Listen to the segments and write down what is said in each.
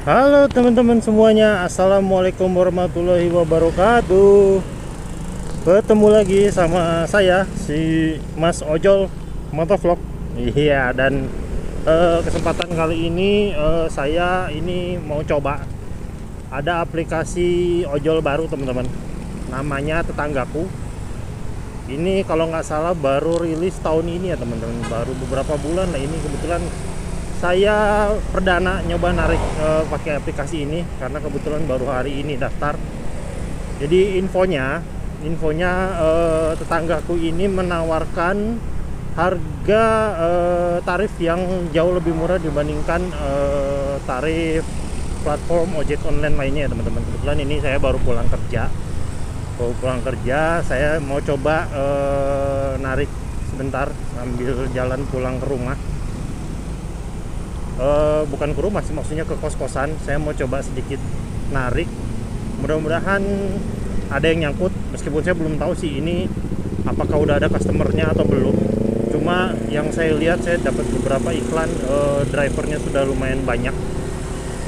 Halo teman-teman semuanya, Assalamualaikum warahmatullahi wabarakatuh. Ketemu lagi sama saya, si Mas Ojol Motovlog. Iya, dan kesempatan kali ini saya ini mau coba ada aplikasi ojol baru teman-teman. Namanya Tetanggaku. Ini kalau nggak salah baru rilis tahun ini ya teman-teman, baru beberapa bulan lah ini. Kebetulan saya perdana nyoba narik pakai aplikasi ini karena kebetulan baru hari ini daftar. Jadi infonya Tetanggaku ini menawarkan harga tarif yang jauh lebih murah dibandingkan tarif platform ojek online lainnya ya teman-teman. Kebetulan ini saya baru pulang kerja, saya mau coba narik sebentar sambil jalan pulang ke rumah. Bukan ke rumah sih, maksudnya ke kos-kosan. Saya mau coba sedikit narik, mudah-mudahan ada yang nyangkut, meskipun saya belum tahu sih ini apakah udah ada customernya atau belum. Cuma yang saya lihat, saya dapat beberapa iklan, drivernya sudah lumayan banyak.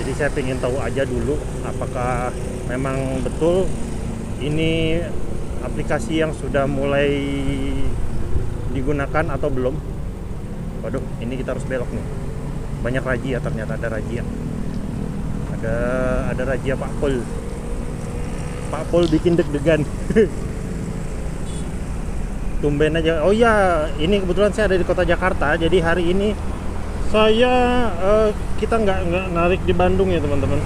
Jadi saya pengen tahu aja dulu apakah memang betul ini aplikasi yang sudah mulai digunakan atau belum. Waduh, ini kita harus belok nih. Banyak razia, ternyata ada razia. Ada razia Pak Pol bikin deg-degan. Tumben aja. Oh iya, ini kebetulan saya ada di kota Jakarta. Jadi hari ini kita nggak narik di Bandung ya teman-teman.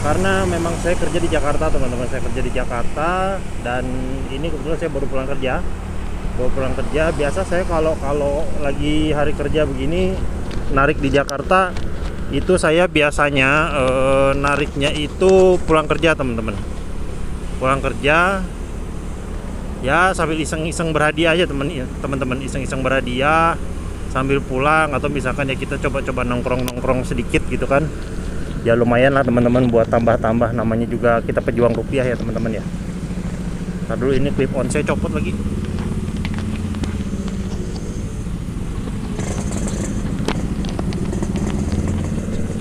Karena memang saya kerja di Jakarta teman-teman. Saya kerja di Jakarta dan ini kebetulan saya baru pulang kerja. Biasa saya kalau lagi hari kerja begini narik di Jakarta itu saya biasanya nariknya itu pulang kerja teman-teman. Pulang kerja ya sambil iseng-iseng berhadiah aja teman-teman, iseng-iseng berhadiah sambil pulang, atau misalkan ya kita coba-coba nongkrong sedikit gitu kan. Ya lumayan lah teman-teman buat tambah-tambah, namanya juga kita pejuang rupiah ya teman-teman ya. Ntar dulu, ini clip on saya copot lagi.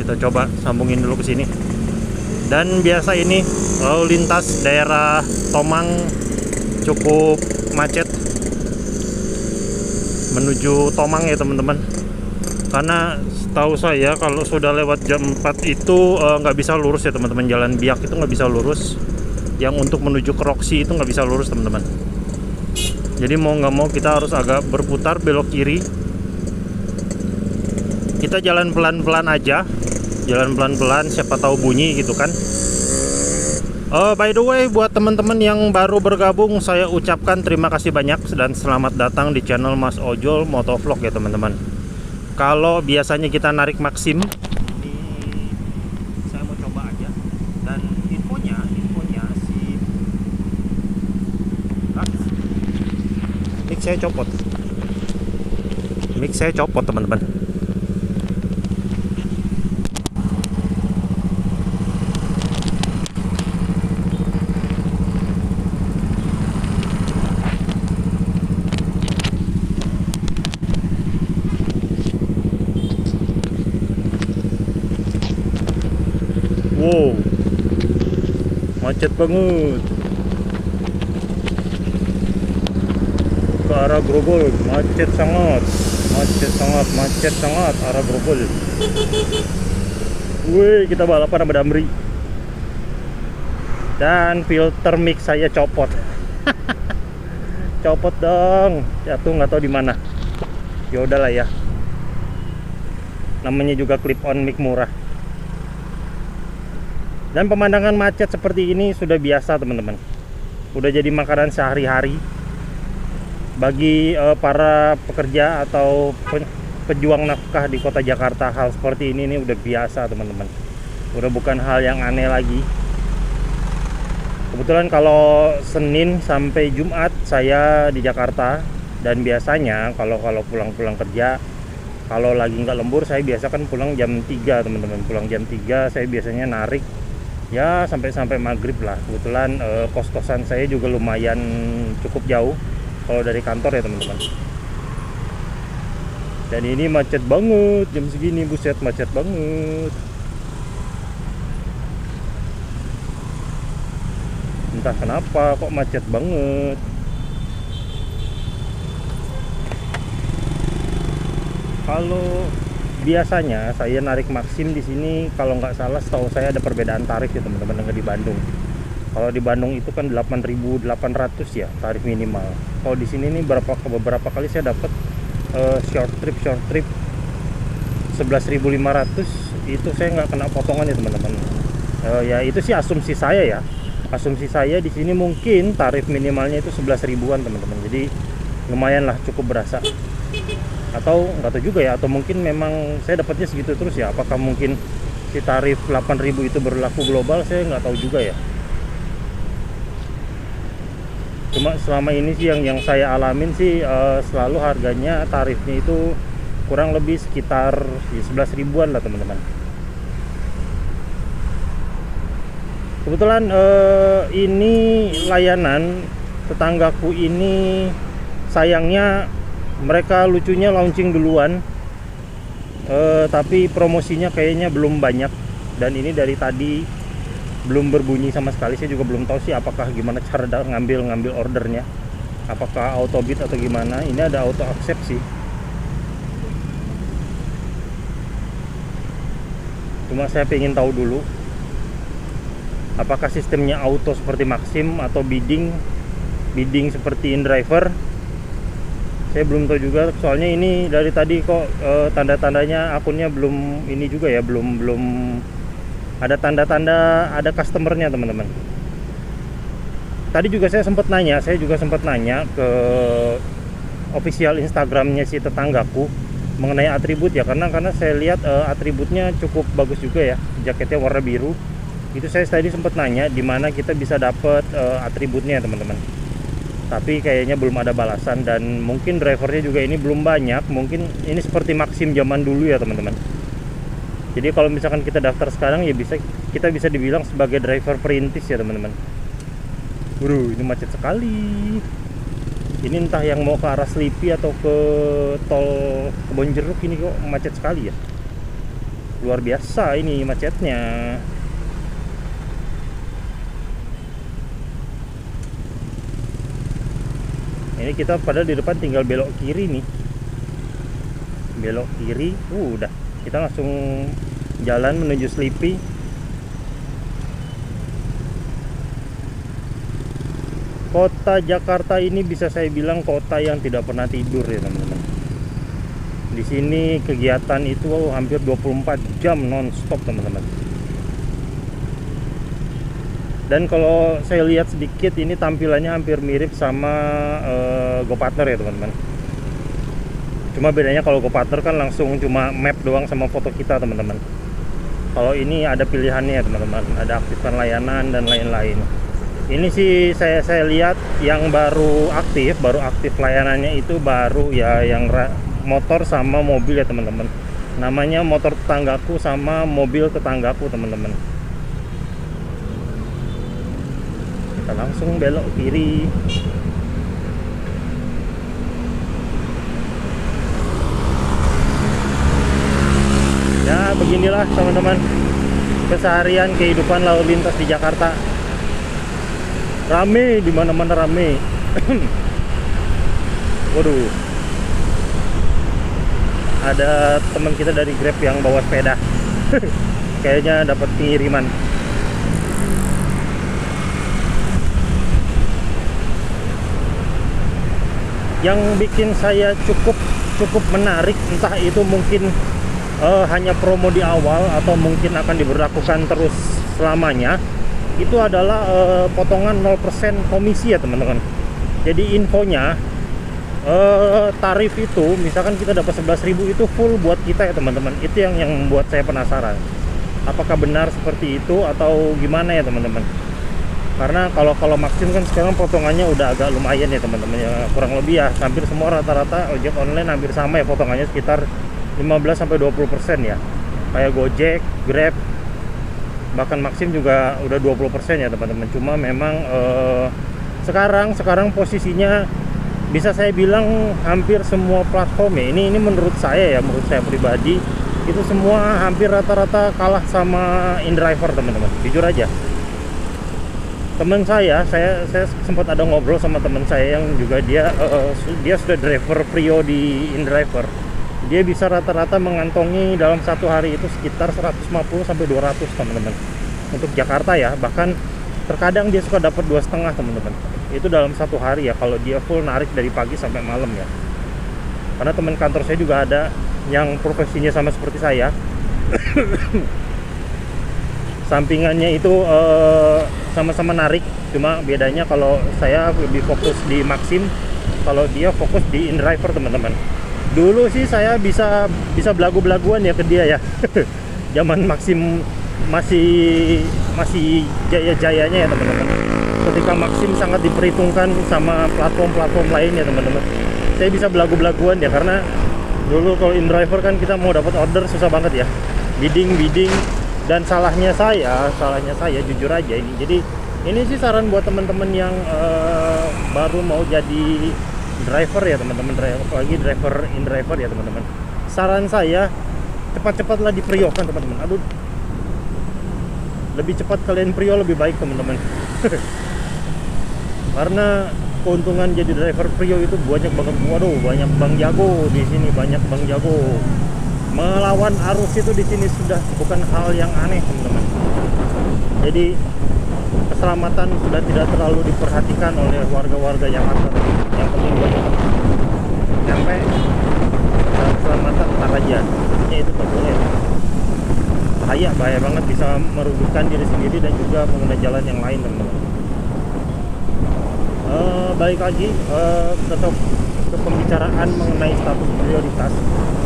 Kita coba sambungin dulu ke sini. Dan biasa ini lalu lintas daerah Tomang cukup macet menuju Tomang ya teman-teman. Karena setahu saya kalau sudah lewat jam 4 itu nggak bisa lurus ya teman-teman. Jalan biak itu nggak bisa lurus. Yang untuk menuju ke Roxy itu nggak bisa lurus teman-teman. Jadi mau nggak mau kita harus agak berputar belok kiri. Kita jalan pelan-pelan aja. Jalan pelan-pelan, siapa tahu bunyi gitu kan. By the way, buat teman-teman yang baru bergabung, saya ucapkan terima kasih banyak dan selamat datang di channel Mas Ojol Motovlog ya teman-teman. Kalau biasanya kita narik Maxim, ini saya mau coba aja. Dan infonya mic saya copot teman-teman. Wow, macet banget. Ke arah Grogol macet sangat arah Grogol. Wih, kita balapan sama Damri. Dan filter mic saya copot. Copot dong, jatuh nggak tahu di mana. Ya udahlah ya, namanya juga clip on mic murah. Dan pemandangan macet seperti ini sudah biasa teman-teman, udah jadi makanan sehari-hari bagi para pekerja atau pejuang nafkah di kota Jakarta. Hal seperti ini udah biasa teman-teman, udah bukan hal yang aneh lagi. Kebetulan kalau Senin sampai Jumat saya di Jakarta, dan biasanya kalau pulang kerja, kalau lagi nggak lembur, saya biasa kan pulang jam 3 teman-teman. Pulang jam 3 saya biasanya narik ya sampai maghrib lah. Kebetulan kos-kosan saya juga lumayan cukup jauh kalau dari kantor ya teman-teman. Dan ini macet banget jam segini, buset macet banget. Entah kenapa kok macet banget. Kalau biasanya saya narik Maxim di sini, kalau nggak salah setahu saya ada perbedaan tarif ya teman-teman dengan di Bandung. Kalau di Bandung itu kan 8.800 ya tarif minimal. Kalau di sini nih beberapa kali saya dapat short trip 11.500, itu saya nggak kena potongan ya teman-teman. Ya itu sih asumsi saya ya. Asumsi saya di sini mungkin tarif minimalnya itu 11 ribuan teman-teman. Jadi lumayan lah, cukup berasa. Atau nggak tahu juga ya, atau mungkin memang saya dapatnya segitu terus ya. Apakah mungkin si tarif 8.000 itu berlaku global, saya nggak tahu juga ya. Cuma selama ini sih yang saya alamin sih selalu harganya, tarifnya itu kurang lebih sekitar 11 ribuan lah teman-teman. Kebetulan ini layanan tetanggaku ini, sayangnya mereka lucunya launching duluan, tapi promosinya kayaknya belum banyak, dan ini dari tadi belum berbunyi sama sekali. Saya juga belum tahu sih apakah gimana cara ngambil ordernya, apakah auto bid atau gimana. Ini ada auto accept sih, cuma saya pengen tahu dulu apakah sistemnya auto seperti Maxim atau bidding seperti InDriver. Saya belum tahu juga, soalnya ini dari tadi kok tanda-tandanya akunnya belum ini juga ya, belum ada tanda-tanda ada customernya teman-teman. Tadi juga saya sempat nanya ke official Instagramnya si tetanggaku mengenai atribut ya, karena saya lihat atributnya cukup bagus juga ya, jaketnya warna biru. Itu saya tadi sempat nanya di mana kita bisa dapat atributnya teman-teman. Tapi kayaknya belum ada balasan, dan mungkin drivernya juga ini belum banyak. Mungkin ini seperti Maxim zaman dulu ya teman-teman. Jadi kalau misalkan kita daftar sekarang ya kita bisa dibilang sebagai driver perintis ya teman-teman. Bro, ini macet sekali. Ini entah yang mau ke arah Slipi atau ke tol Kebonjeruk, ini kok macet sekali ya. Luar biasa ini macetnya. Ini kita padahal di depan tinggal belok kiri nih, belok kiri, udah kita langsung jalan menuju Slipi. Kota Jakarta ini bisa saya bilang kota yang tidak pernah tidur ya teman-teman. Di sini kegiatan itu hampir 24 jam non-stop teman-teman. Dan kalau saya lihat sedikit, ini tampilannya hampir mirip sama GoPartner ya teman-teman. Cuma bedanya kalau GoPartner kan langsung cuma map doang sama foto kita teman-teman. Kalau ini ada pilihannya ya teman-teman, ada aktifkan layanan dan lain-lain. Ini sih saya lihat yang baru aktif layanannya itu baru ya, yang motor sama mobil ya teman-teman. Namanya motor tetanggaku sama mobil tetanggaku teman-teman. Langsung belok kiri. Ya beginilah teman-teman keseharian kehidupan lalu lintas di Jakarta. Rame, di mana-mana rame. Waduh, ada teman kita dari Grab yang bawa sepeda. Kayaknya dapat pengiriman. Yang bikin saya cukup menarik, entah itu mungkin hanya promo di awal atau mungkin akan diberlakukan terus selamanya, itu adalah potongan 0% komisi ya teman-teman. Jadi infonya tarif itu misalkan kita dapat 11.000 itu full buat kita ya teman-teman. Itu yang membuat saya penasaran, apakah benar seperti itu atau gimana ya teman-teman. Karena kalau Maxim kan sekarang potongannya udah agak lumayan ya teman-teman ya, kurang lebih ya hampir semua rata-rata ojek online hampir sama ya potongannya, sekitar 15-20% ya. Kayak Gojek, Grab, bahkan Maxim juga udah 20% ya teman-teman. Cuma memang sekarang posisinya bisa saya bilang hampir semua platform ya, ini menurut saya pribadi, itu semua hampir rata-rata kalah sama InDriver teman-teman, jujur aja. teman saya sempat ada ngobrol sama teman saya yang juga dia sudah driver Prio di InDriver. Dia bisa rata-rata mengantongi dalam satu hari itu sekitar 150 sampai 200 teman-teman. Untuk Jakarta ya, bahkan terkadang dia suka dapat 2,5 teman-teman. Itu dalam satu hari ya, kalau dia full narik dari pagi sampai malam ya. Karena teman kantor saya juga ada yang profesinya sama seperti saya. Sampingannya itu sama-sama narik, cuma bedanya kalau saya lebih fokus di Maxim, kalau dia fokus di InDriver teman-teman. Dulu sih saya bisa belagu-belaguan ya ke dia ya. Zaman Maxim masih jaya-jayanya ya teman-teman. Ketika Maxim sangat diperhitungkan sama platform-platform lain ya teman-teman. Saya bisa belagu-belaguan ya, karena dulu kalau InDriver kan kita mau dapat order susah banget ya. Bidding dan salahnya saya jujur aja ini. Jadi ini sih saran buat teman-teman yang baru mau jadi driver ya teman-teman, apalagi driver InDriver ya teman-teman. Saran saya, cepat-cepatlah di Prio kan teman-teman. Aduh, lebih cepat kalian Prio lebih baik teman-teman. Karena keuntungan jadi driver Prio itu banyak banget. Waduh, banyak bang jago di sini, banyak bang jago. Melawan arus itu di sini sudah bukan hal yang aneh teman-teman. Jadi keselamatan sudah tidak terlalu diperhatikan oleh warga-warga Jakarta. Yang penting banyak nyampe, keselamatan ntar aja. Itu tak boleh. Bahaya banget, bisa merugikan diri sendiri dan juga pengguna jalan yang lain teman-teman. Balik lagi ke pembicaraan mengenai status prioritas.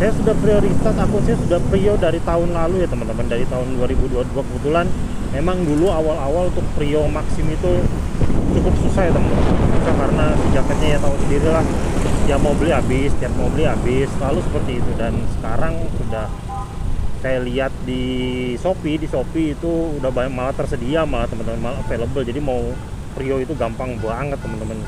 Saya sudah prioritas, saya sudah Prio dari tahun lalu ya teman-teman, dari tahun 2022. Kebetulan memang dulu awal-awal untuk Prio Maxim itu cukup susah ya teman-teman. Susah karena jaketnya ya tahu sendiri lah, tiap mau beli habis, selalu seperti itu. Dan sekarang sudah saya lihat di Shopee itu udah banyak, malah tersedia, malah teman-teman, malah available. Jadi mau Prio itu gampang banget teman-teman.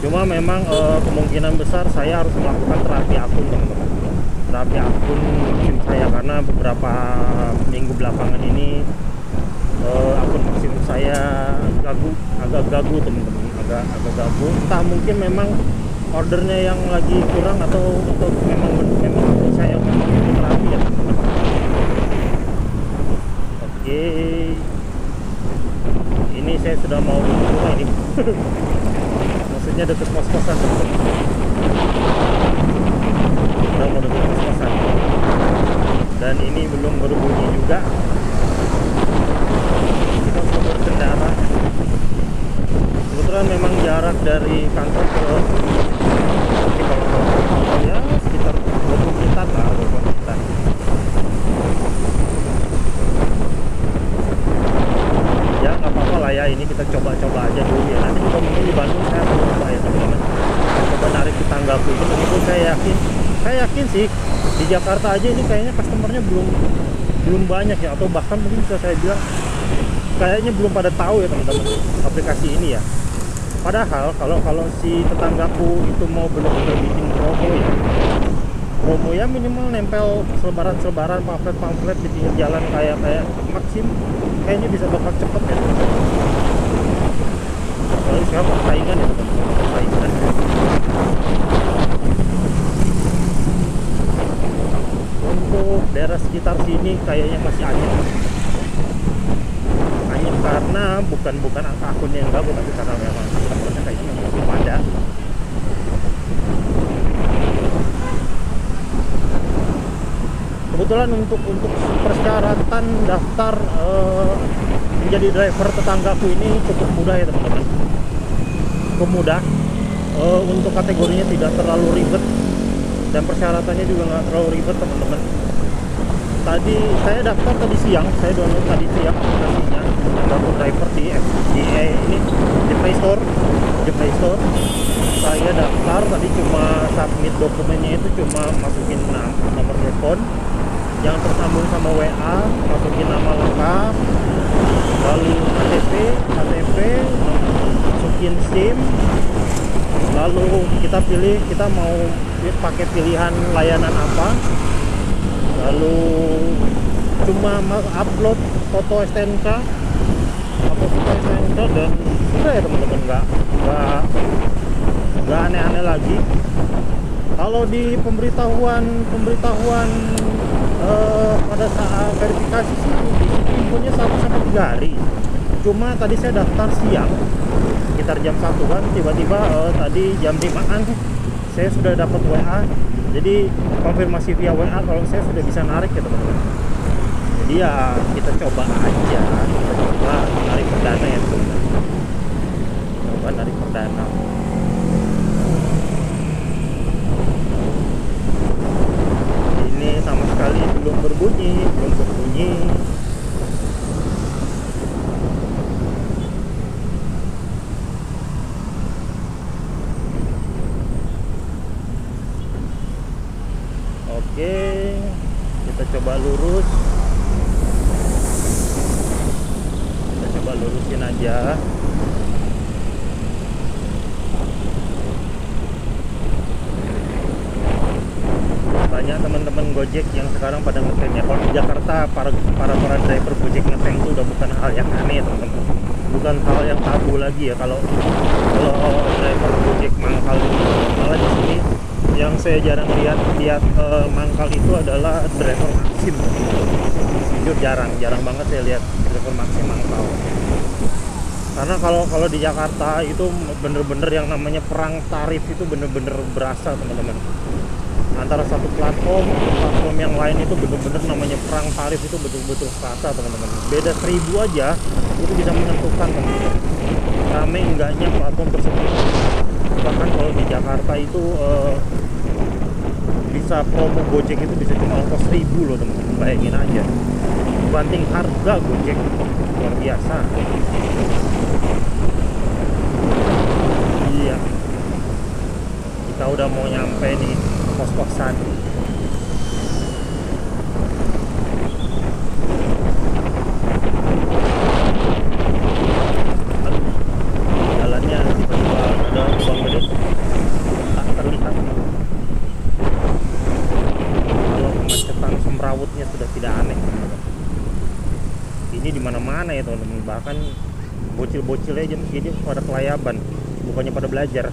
Cuma memang kemungkinan besar saya harus melakukan terapi akun teman-teman. Terapi akun Maxim saya, karena beberapa minggu belakangan ini akun Maxim saya agak gagu teman-teman, agak gagu. Entah mungkin memang ordernya yang lagi kurang atau memang saya memang butuh terapi ya teman-teman. Oke, ini saya sudah mau rumah ini. Maksudnya deket kos-kosan teman-teman. Udah mau deket kos-kosan. Dan ini belum berbunyi juga. Kita sudah berkendara. Kebetulan memang jarak dari kantor ke ya sekitar 20 menitan lah, 20 menitan. Ya nggak apa-apa lah ya, ini kita coba-coba aja dulu ya. Nanti juga mungkin di Bandung saya akan coba ya teman-teman, coba narik di tanggaku itu. Meskipun saya yakin sih di Jakarta aja ini kayaknya customernya belum banyak ya, atau bahkan mungkin bisa saya bilang kayaknya belum pada tahu ya teman-teman aplikasi ini ya. Padahal kalau si tetanggaku itu mau benar-benar bikin promo ya minimal nempel selebaran pamflet di pinggir jalan kayak Maxim, kayaknya bisa bakal cepet ya teman-teman. Apalagi sekarang persaingan ya teman-teman, persaingan. Untuk daerah sekitar sini kayaknya masih anyep karena bukan akunnya yang bagus, tapi karena memang akunnya kayaknya belum ada. Kebetulan untuk persyaratan daftar menjadi driver tetanggaku ini cukup mudah ya teman-teman, cukup mudah. Untuk kategorinya tidak terlalu ribet dan persyaratannya juga nggak terlalu ribet teman-teman. Tadi saya daftar saya download tadi siang aplikasinya tetanggaku driver di Play Store. Saya daftar tadi, cuma submit dokumennya itu cuma masukin nomor telepon yang tersambung sama WA, masukin nama lengkap, lalu KTP, masukin SIM, lalu kita pilih kita mau pakai pilihan layanan apa, lalu cuma upload foto STNK, dan udah ya teman-teman, nggak aneh-aneh lagi. Kalau di pemberitahuan pada saat verifikasi sih di situ infonya 1 sampai 3 hari. Cuma tadi saya daftar siang sekitar jam 1-an, tiba-tiba tadi jam 5-an saya sudah dapat WA. Jadi konfirmasi via WA kalau saya sudah bisa narik ya teman-teman. Jadi ya kita coba aja, kita coba narik perdana ya teman-teman. Coba narik perdana. Ini sama sekali belum berbunyi. Oke, kita coba lurus. Kita coba lurusin aja. Banyak teman-teman Gojek yang sekarang pada ngetrend ya. Kalau di Jakarta para driver Gojek ngetrend itu udah bukan hal yang aneh teman-teman. Bukan hal yang tabu lagi ya kalau driver Gojek mangkal ini. Malah di sini yang saya jarang lihat mangkal itu adalah driver Maxim. Jujur jarang banget saya lihat driver Maxim mangkal. Karena kalau di Jakarta itu bener-bener yang namanya perang tarif itu bener-bener berasa teman-teman. Antara satu platform yang lain itu bener-bener namanya perang tarif itu betul-betul terasa teman-teman. Beda 1000 aja itu bisa menentukan teman-teman rame enggaknya platform tersebut. Bahkan kalau di Jakarta itu bisa promo Gojek itu bisa cuma ongkos 1000 loh teman-teman, bayangin aja. Banting harga Gojek luar biasa. Iya, kita udah mau nyampe nih kos-kosan. Jalannya tiba-tiba ada lubang gede tak terlihat. Kalau kemacetan semrawutnya sudah tidak aneh. Ini di mana-mana ya teman-teman, bahkan bocil-bocil aja jam segini pada kelayaban, bukannya pada belajar.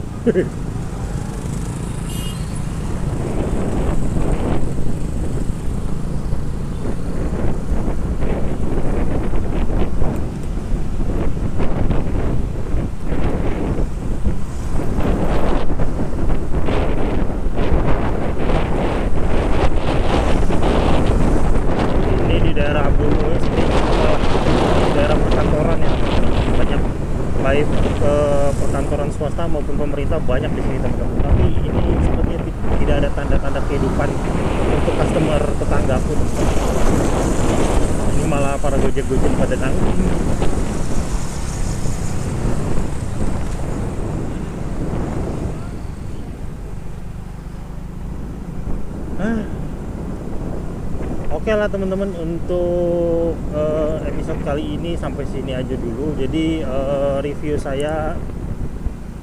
Baik perkantoran swasta maupun pemerintah banyak di sini teman-teman. Tapi ini sepertinya tidak ada tanda-tanda kehidupan untuk customer tetanggaku. Ini malah para gojek-gojek pada nanggung. Oke lah teman-teman, untuk episode kali ini sampai sini aja dulu. Jadi review saya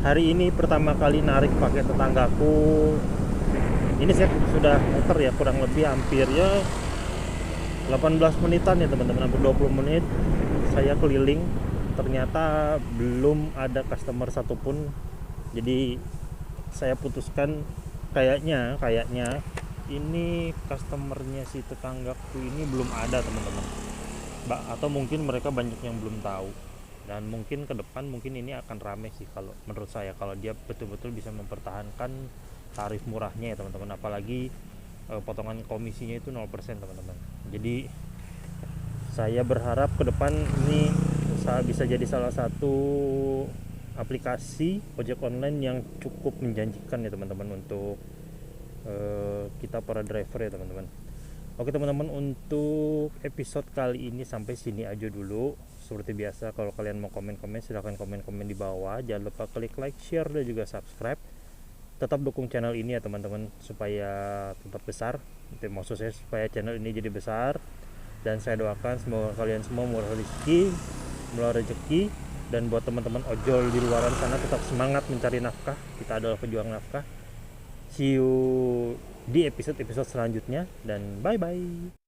hari ini pertama kali narik pakai tetanggaku. Ini saya sudah muter ya, kurang lebih hampir ya 18 menitan ya teman-teman, hampir 20 menit saya keliling. Ternyata belum ada customer satupun. Jadi saya putuskan kayaknya ini customernya si tetanggaku ini belum ada teman-teman, atau mungkin mereka banyak yang belum tahu, dan mungkin ke depan mungkin ini akan rame sih kalau menurut saya, kalau dia betul-betul bisa mempertahankan tarif murahnya ya teman-teman, apalagi potongan komisinya itu 0% teman-teman. Jadi saya berharap ke depan ini bisa jadi salah satu aplikasi ojek online yang cukup menjanjikan ya teman-teman untuk kita para driver ya teman-teman. Oke teman-teman, untuk episode kali ini sampai sini aja dulu. Seperti biasa, kalau kalian mau komen-komen silahkan komen-komen di bawah. Jangan lupa klik like, share, dan juga subscribe. Tetap dukung channel ini ya teman-teman supaya tetap besar. Maksud saya supaya channel ini jadi besar. Dan saya doakan semoga kalian semua murah rezeki, dan buat teman-teman ojol di luaran sana tetap semangat mencari nafkah. Kita adalah pejuang nafkah. See you di episode selanjutnya, dan bye bye.